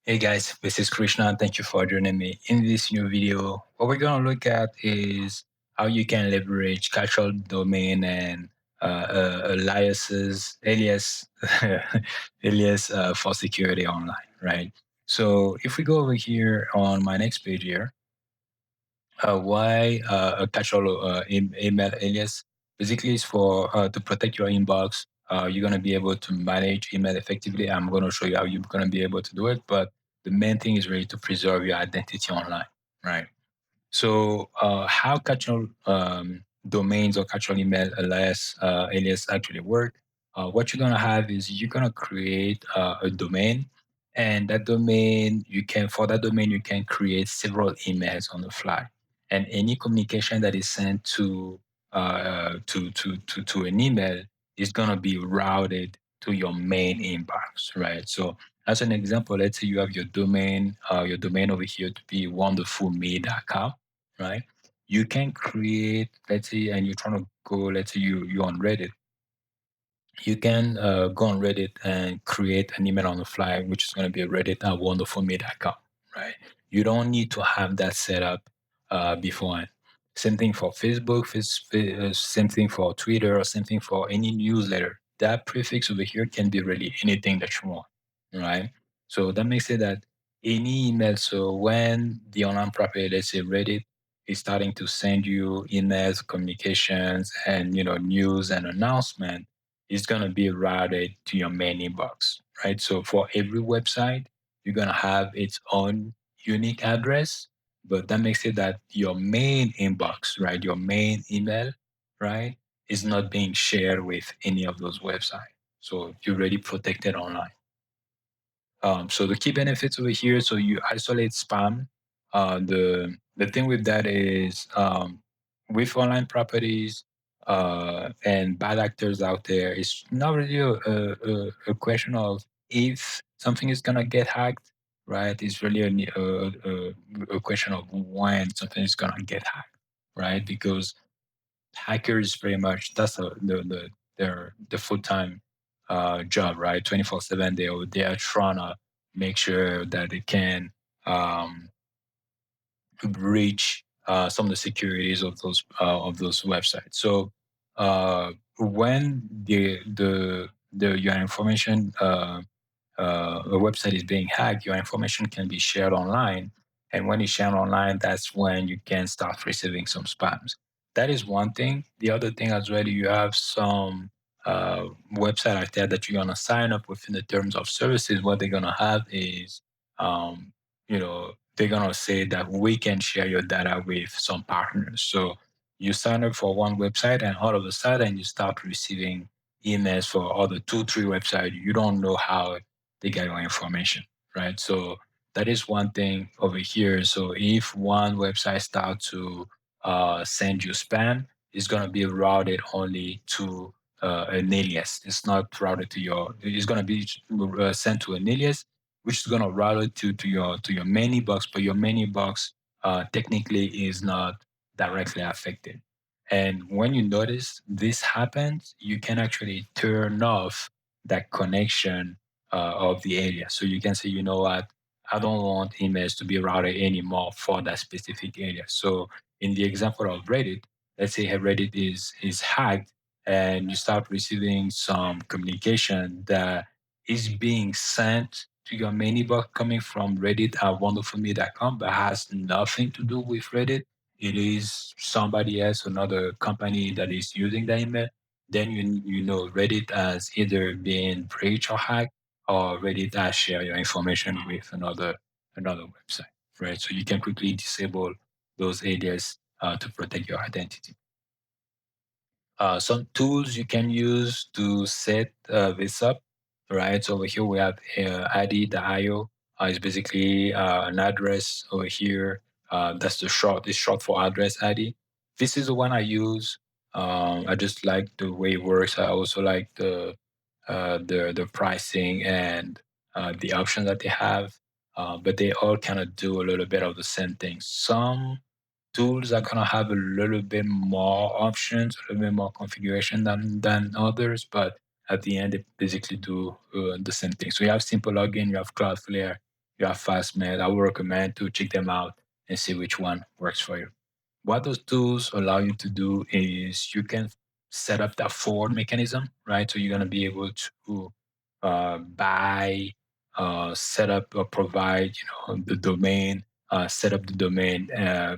Hey guys, this is Krishna. Thank you for joining me in this new video. What we're going to look at is how you can leverage casual domain and alias, alias for security online, right? So if we go over here on my next page here, why a casual email alias basically is for to protect your inbox. You're going to be able to manage email effectively. I'm going to show you how you're going to be able to do it, but the main thing is really to preserve your identity online, right? So how casual domains or casual email alias actually work? What you're gonna have is you're gonna create a domain, and that domain for that domain you can create several emails on the fly, and any communication that is sent to an email is gonna be routed to your main inbox, right? So as an example, let's say you have your domain over here to be wonderfulme.com, right? You can create, let's say, and you're trying to go, let's say you're on Reddit. You can go on Reddit and create an email on the fly, which is going to be Reddit at wonderfulme.com, right? You don't need to have that set up beforehand. Same thing for Facebook, same thing for Twitter, or same thing for any newsletter. That prefix over here can be really anything that you want, right? So that makes it that any email, so when the online property, let's say Reddit, is starting to send you emails, communications, and news and announcement, is going to be routed to your main inbox, right? So for every website, you're going to have its own unique address, but that makes it that your main inbox, right, your main email, right, is not being shared with any of those websites. So you're already protected online. So the key benefits over here, so you isolate spam. The thing with that is with online properties and bad actors out there, it's not really a question of if something is gonna get hacked, right? It's really a question of when something is gonna get hacked, right? Because hackers pretty much that's their full time job, right? 24/7. They are trying to make sure that they can um, breach some of the securities of those websites. So when your information a website is being hacked, your information can be shared online. And when it's shared online, that's when you can start receiving some spams. That is one thing. The other thing as well, you have some website out there that you're gonna sign up within the terms of services. What they're gonna have is, they're gonna say that we can share your data with some partners. So you sign up for one website, and all of a sudden you start receiving emails for other two, three websites. You don't know how they get your information, right? So that is one thing over here. So if one website starts to send you spam, it's going to be routed only to an alias. It's not routed to your. It's going to be sent to an alias, which is going to route it to your main inbox. But your main inbox technically is not directly affected. And when you notice this happens, you can actually turn off that connection of the area. So you can say, you know what, I don't want emails to be routed anymore for that specific area. So in the example of Reddit, let's say Reddit is hacked and you start receiving some communication that is being sent to your main inbox coming from Reddit at wonderfulme.com, but has nothing to do with Reddit. It is somebody else, another company that is using the email. Then you know Reddit has either been breached or hacked, or Reddit has share your information with another website, right? So you can quickly disable those areas to protect your identity. Some tools you can use to set this up, right? So over here we have ID.io. It's basically an address over here. That's it's short for address ID. This is the one I use. I just like the way it works. I also like the pricing and the options that they have. But they all kind of do a little bit of the same thing. Some tools are gonna have a little bit more options, a little bit more configuration than others, but at the end, they basically do the same thing. So you have SimpleLogin, you have Cloudflare, you have Fastmail. I would recommend to check them out and see which one works for you. What those tools allow you to do is you can set up that forward mechanism, right? So you're going to be able to buy, set up or provide, the domain, set up the domain,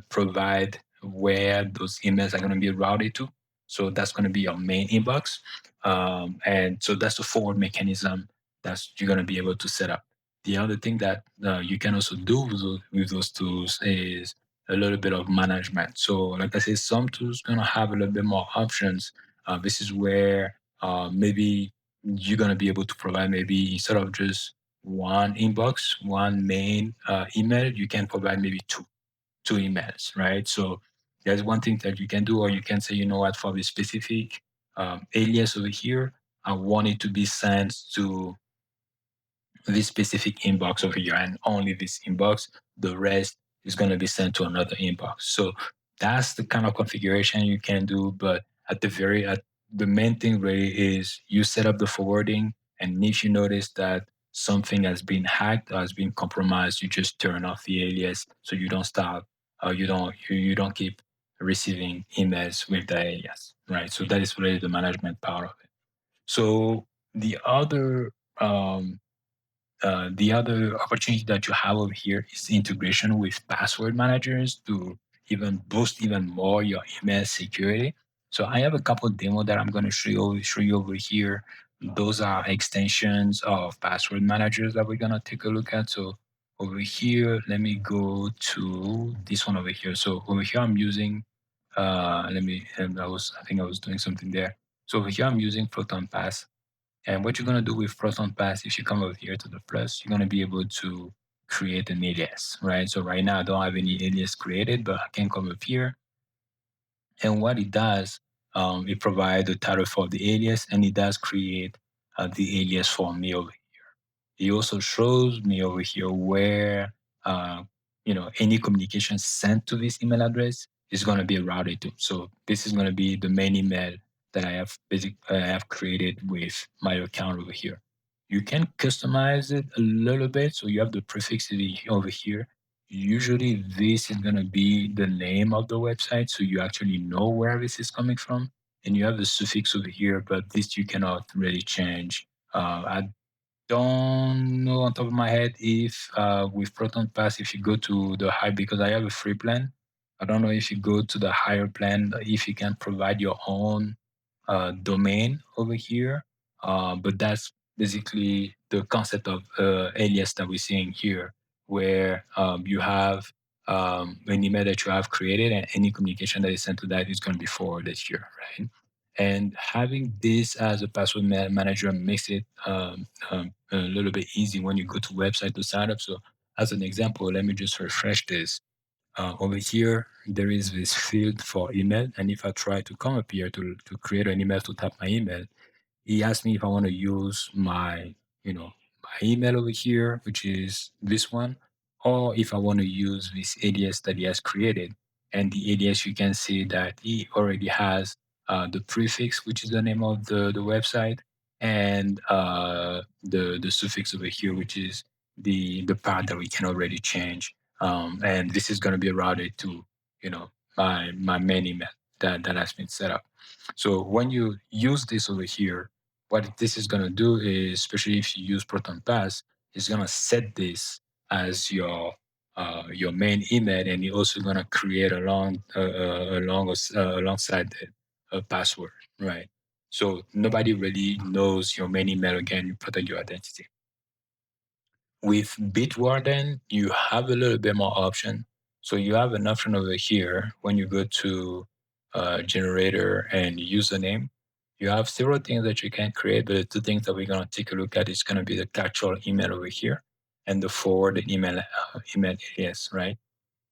provide where those emails are going to be routed to. So that's going to be your main inbox. And so that's the forward mechanism that you're going to be able to set up. The other thing that you can also do with those tools is a little bit of management. So, like I said, some tools gonna have a little bit more options. This is where maybe you're gonna be able to provide maybe instead of just one inbox, one main email, you can provide maybe two emails, right? So there's one thing that you can do, or you can say, you know what, for this specific alias over here, I want it to be sent to this specific inbox over here and only this inbox. The rest is going to be sent to another inbox. So that's the kind of configuration you can do. But at the main thing really is you set up the forwarding, and if you notice that something has been hacked or has been compromised, you just turn off the alias so you don't start, you don't keep receiving emails with the alias, right? So that is really the management part of it. So um, the other opportunity that you have over here is integration with password managers to even boost even more your email security. So I have a couple of demo that I'm going to show you over here. Those are extensions of password managers that we're going to take a look at. So over here, let me go to this one over here. So over here, I'm using, and I think I was doing something there. So over here, I'm using Proton Pass, and what you're going to do with Proton Pass, if you come over here to the plus, you're going to be able to create an alias, right? So right now I don't have any alias created, but I can come up here. And what it does, it provides the title for the alias, and it does create the alias for me over here. It also shows me over here where uh, any communication sent to this email address is going to be routed to. So this is going to be the main email that I have created with my account over here. You can customize it a little bit. So you have the prefix over here. Usually this is going to be the name of the website, so you actually know where this is coming from. And you have the suffix over here, but this you cannot really change. I don't know on top of my head if with Proton Pass, if you go to the high, because I have a free plan, I don't know if you go to the higher plan, if you can provide your own domain over here. But that's basically the concept of alias that we're seeing here, where you have an email that you have created, and any communication that is sent to that is going to be forwarded here, right? And having this as a password manager makes it a little bit easy when you go to website to sign up. So as an example, let me just refresh this. Over here, there is this field for email. And if I try to come up here to create an email, to type my email, he asked me if I want to use my email over here, which is this one, or if I want to use this alias that he has created. And the alias, you can see that he already has the prefix, which is the name of the website, and the suffix over here, which is the part that we can already change. And this is going to be routed to, my main email that has been set up. So when you use this over here, what this is going to do is, especially if you use Proton Pass, it's going to set this as your main email, and you're also going to create alongside the password, right? So nobody really knows your main email. Again, you protect your identity. With Bitwarden, you have a little bit more option. So you have an option over here when you go to generator and username. You have several things that you can create, but the two things that we're going to take a look at is going to be the actual email over here and the forwarded email alias, right?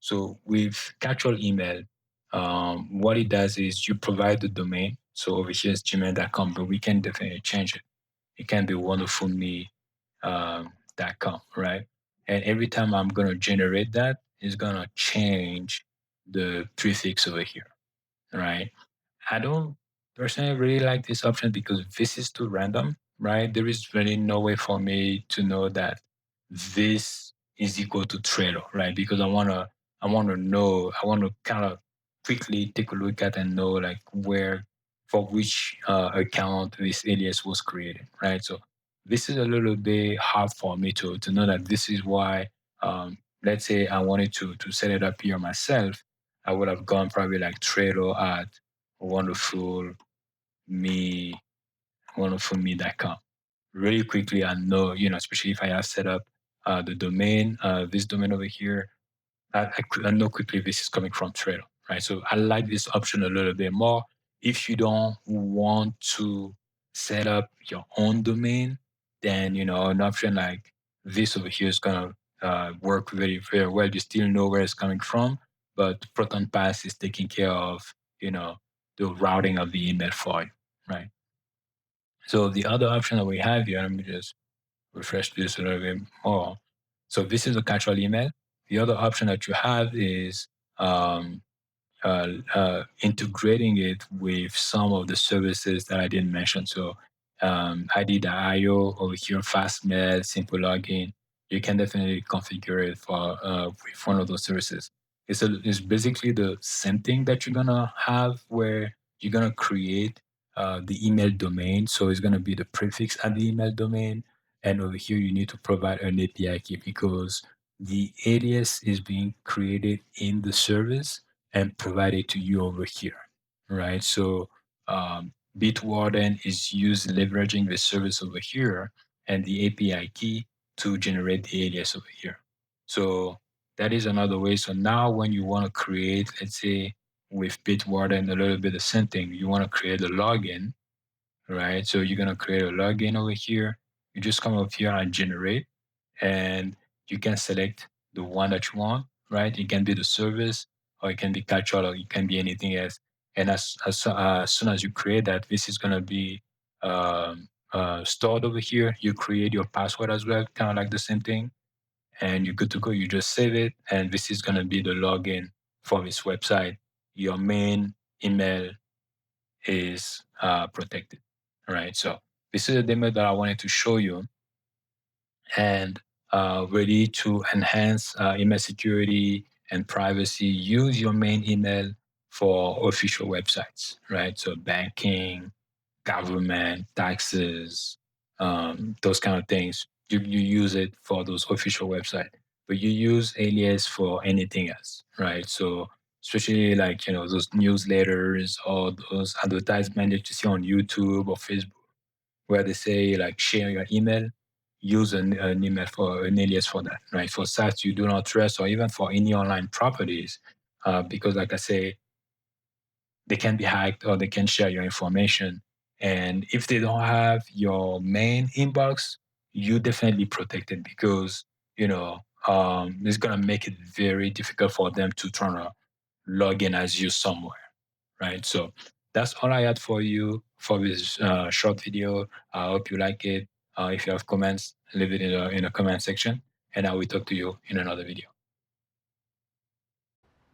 So with actual email, what it does is you provide the domain. So over here is gmail.com, but we can definitely change it. It can be wonderfulme .com, right? And every time I'm going to generate that, it's going to change the prefix over here, right? I don't personally really like this option because this is too random, right? There is really no way for me to know that this is equal to Trello, right? Because I want to kind of quickly take a look at and know like where, for which account this alias was created, right? So this is a little bit hard for me to know that this is why, let's say I wanted to set it up here myself, I would have gone probably like Trello at wonderful me, wonderfulme.com. Really quickly, I know, especially if I have set up the domain, this domain over here, I know quickly this is coming from Trello, right? So I like this option a little bit more. If you don't want to set up your own domain, then, an option like this over here is going to work very, very well. You still know where it's coming from, but Proton Pass is taking care of, the routing of the email for you, right? So the other option that we have here, let me just refresh this a little bit more. So this is a casual email. The other option that you have is um, integrating it with some of the services that I didn't mention. So ID.io over here, Fastmail, SimpleLogin. You can definitely configure it for with one of those services. It's basically the same thing that you're gonna have where you're gonna create the email domain. So it's gonna be the prefix at the email domain, and over here you need to provide an API key because the alias is being created in the service and provided to you over here, right? So Bitwarden is used leveraging the service over here and the API key to generate the alias over here. So that is another way. So now when you want to create, let's say with Bitwarden, a little bit the same thing, you want to create a login, right? So you're going to create a login over here. You just come up here and generate, and you can select the one that you want, right? It can be the service, or it can be catch-all, or it can be anything else. And as soon as you create that, this is going to be stored over here. You create your password as well, kind of like the same thing, and you're good to go. You just save it, and this is going to be the login for this website. Your main email is protected, right? So this is a demo that I wanted to show you, and ready to enhance email security and privacy. Use your main email for official websites, right? So banking, government, taxes, those kind of things. You use it for those official websites, but you use alias for anything else, right? So especially like, those newsletters or those advertisements that you see on YouTube or Facebook where they say like share your email, use an email for an alias for that, right? For sites you do not trust or even for any online properties, because like I say, they can be hacked or they can share your information. And if they don't have your main inbox, you definitely protect it because, it's going to make it very difficult for them to try to log in as you somewhere, right? So that's all I had for you for this short video. I hope you like it. If you have comments, leave it in the comment section, and I will talk to you in another video.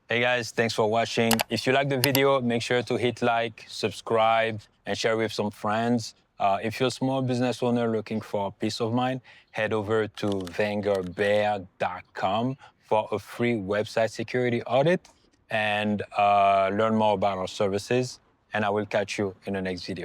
Hey guys, thanks for watching. If you like the video, make sure to hit like, subscribe, and share with some friends. If you're a small business owner looking for peace of mind, head over to vanguardbear.com for a free website security audit and learn more about our services. And I will catch you in the next video.